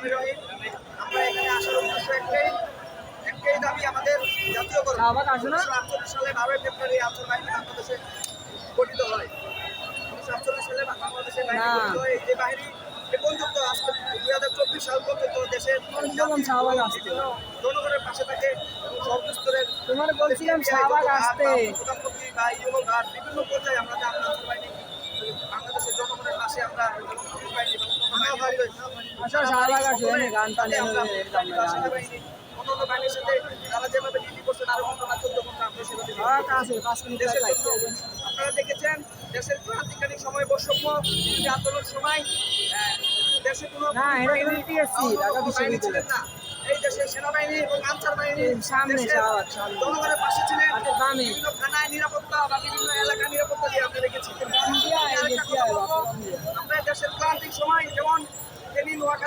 রহমানির রহিম। আমরা এখানে আসার উদ্দেশ্য একটাই দাবি আমাদের জাতীয়করণ। 1948 সালে 12 ফেব্রুয়ারি আনসার বাহিনী বাংলাদেশে গঠিত হয়। 1948 সালে বাংলাদেশের বাহিনী গঠিত হয়। এই বাহিনী এখন যুক্ত আজকে 2024 সাল পর্যন্ত দেশের বিভিন্ন জনগণের পাশে থাকে এবং সর্বস্তরের প্রধানমন্ত্রী বা ইউনো গার্ড বিভিন্ন পর্যায়ে আমরা আনসার বাহিনী বাংলাদেশের জনগণের পাশে আমরা পুলিশ বাহিনী অন্যান্য বাহিনীর সাথে তারা যেভাবে ডিউটি করছেন আরো ঘন্টা 14 ঘন্টা আমরা সেভাবে আপনারা দেখেছেন দেশের ক্রান্তিকারী সময় বৈষম্য আন্দোলন সময় দেশে কোনো বাহিনী ছিলেন না। এই দেশের সেনাবাহিনী এবং আনসার বাহিনী জনগণের পাশে ছিলেন। বিভিন্ন থানায় নিরাপত্তা বা বিভিন্ন এলাকা নিরাপত্তা দিয়ে আমরা দেখেছি। আমরা দেশের ক্রান্তিক সময় যেমন ফেনী নোয়াখালী